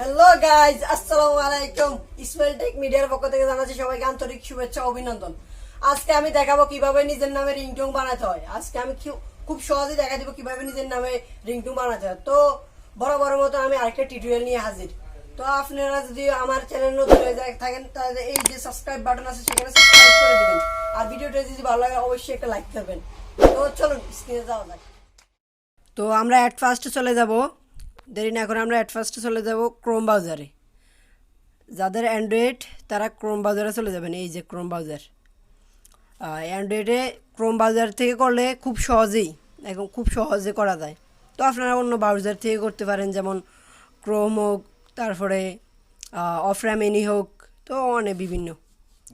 Hello guys, আসসালামু আলাইকুম। Ismail take মিডিয়ার পক্ষ থেকে জানাচ্ছি সবাইকে আন্তরিক শুভেচ্ছা অভিনন্দন। আজকে আমি দেখাবো কিভাবে নিজের নামে রিংটোন বানাতে হয়। আজকে আমি খুব সহজে দেখা দিব কিভাবে নিজের নামে রিংটোন বানাতে হয়। তো বড় মতো আমি আরেকটা টিউটোরিয়াল নিয়ে হাজির। তো আপনারা যদি আমার চ্যানেল নতুন হয়ে থাকেন তাহলে এই যে সাবস্ক্রাইব বাটন আছে সেখানে সাবস্ক্রাইব করে দিবেন, আর ভিডিওটা যদি ভালো লাগে অবশ্যই একটা লাইক করবেন। তো চলুন স্ক্রিনে যাওয়া যাক। তো আমরা অ্যাট ফার্স্টে চলে যাব, দেরি না করে আমরা অ্যাট ফার্স্টে চলে যাব ক্রোম ব্রাউজারে। যাদের অ্যান্ড্রয়েড তারা ক্রোম ব্রাউজারে চলে যাবেন। এই যে ক্রোম ব্রাউজার, অ্যান্ড্রয়েডে ক্রোম ব্রাউজার থেকে করলে খুব সহজেই একদম খুব সহজে করা যায়। তো আপনারা অন্য ব্রাউজার থেকে করতে পারেন, যেমন ক্রোম হোক, তারপরে অফরা মিনি হোক, তো অনেক বিভিন্ন।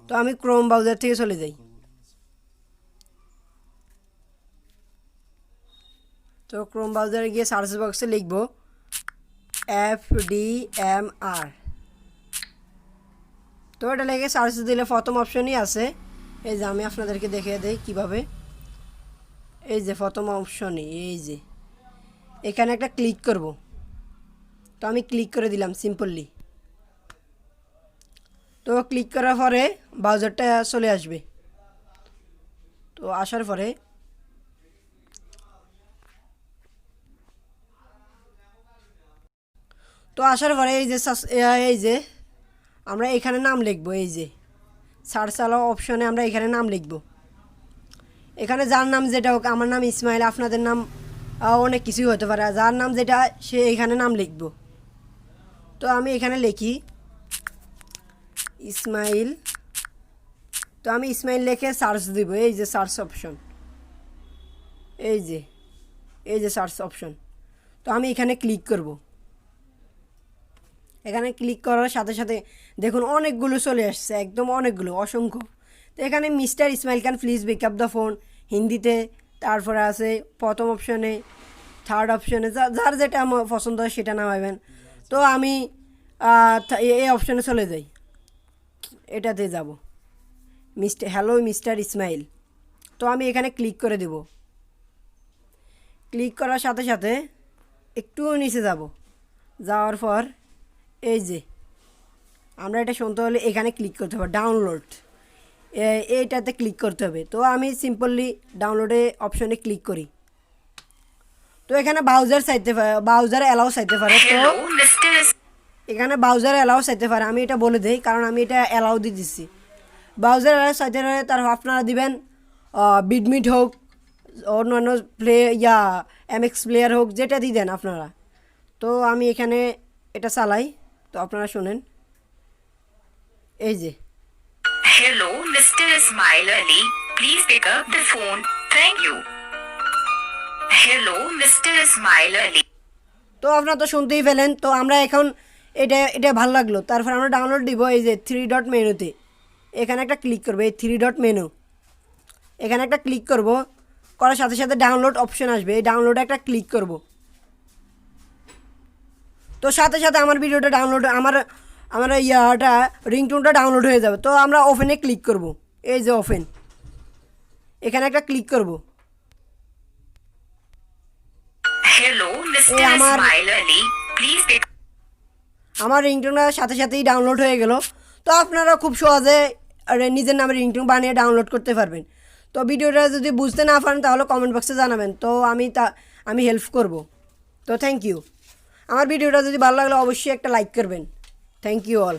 তো আমি ক্রোম ব্রাউজার থেকে চলে যাই। তো ক্রোম ব্রাউজারে গিয়ে সার্চ বক্সে লিখব FDMR। তো এটা লিখে সার্চ দিলে প্রথম অপশনই আছে। এই যে আমি আপনাদেরকে দেখিয়ে দিই কীভাবে। এই যে প্রথম অপশনই, এই যে এখানে একটা ক্লিক করব। তো আমি ক্লিক করে দিলাম সিম্পলি। তো ক্লিক করার পরে ব্রাউজারটা চলে আসবে। তো আসার পরে এই যে আমরা এখানে নাম লিখব। এই যে সার্চ আলাও অপশনে আমরা এখানে নাম লিখব। এখানে যার নাম যেটা হোক, আমার নাম ইসমাইল, আপনাদের নাম অনেক কিছুই হতে পারে, যার নাম যেটা সে এখানে নাম লিখব। তো আমি এখানে লিখি ইসমাইল। তো আমি ইসমাইল লিখে সার্চ দিব। এই যে সার্চ অপশন, এই যে সার্চ অপশন। তো আমি এখানে ক্লিক করব। এখানে ক্লিক করার সাথে সাথে দেখুন অনেকগুলো চলে আসছে, একদম অনেকগুলো, অসংখ্য। তো এখানে Mister Ismail Khan please pick up the phone হিন্দিতে, তারপরে আছে প্রথম অপশনে, থার্ড অপশনে, যার যেটা আমার পছন্দ হয় সেটা নামাবেন। তো আমি এই অপশনে চলে যাই, এটাতে যাব, হ্যালো মিস্টার ইসমাইল। তো আমি এখানে ক্লিক করে দেব। ক্লিক করার সাথে সাথে একটু নিচে যাব, যাওয়ার পর এই যে আমরা এটা শুনতে হলে এখানে ক্লিক করতে হবে, ডাউনলোড, এইটাতে ক্লিক করতে হবে। তো আমি সিম্পলি ডাউনলোডে অপশনে ক্লিক করি। তো এখানে ব্রাউজার অ্যালাউ চাইতে পারে। তো এখানে ব্রাউজার অ্যালাউ চাইতে পারে, আমি এটা বলে দিই কারণ আমি এটা অ্যালাউ দিয়ে দিচ্ছি। ব্রাউজার অ্যালাউ চাইতে পারে, তার আপনারা দিবেন বিডমিট হোক, অন্যান্য MX প্লেয়ার হোক, যেটা দিয়ে দেন আপনারা। তো আমি এখানে এটা চালাই, তো আপনারা শোনেন। এই যে Hello, Mr. Ismail Ali. Please pick up the phone. Thank you. Hello, Mr. Ismail Ali. তো আপনারা তো শুনতেই পেলেন। তো আমরা এখন এটা ভালো লাগলো, তারপর আমরা ডাউনলোড দিব। এই যে 3 ডট মেনুতে এখানে একটা ক্লিক করবো, এই 3 ডট মেনু এখানে একটা ক্লিক করব। করার সাথে সাথে ডাউনলোড অপশন আসবে, এই ডাউনলোডে একটা ক্লিক করব। তো সাথে সাথে আমার ভিডিওটা ডাউনলোড, আমার রিংটোনটা ডাউনলোড হয়ে যাবে। তো আমরা ওপেনে ক্লিক করব। এই যে ওপেন, এখানে একটা ক্লিক করব। Hello, Mr. Ismail Ali. Please pick. আমার রিংটোনটা সাথে সাথেই ডাউনলোড হয়ে গেল। তো আপনারা খুব সহজে নিজের নামে রিংটোন বানিয়ে ডাউনলোড করতে পারবেন। তো ভিডিওটা যদি বুঝতে না পারেন তাহলে কমেন্ট বক্সে জানাবেন, তো আমি হেল্প করব। তো থ্যাংক ইউ। আমার ভিডিওটা যদি ভালো লাগলে অবশ্যই একটা লাইক করবেন। Thank you all.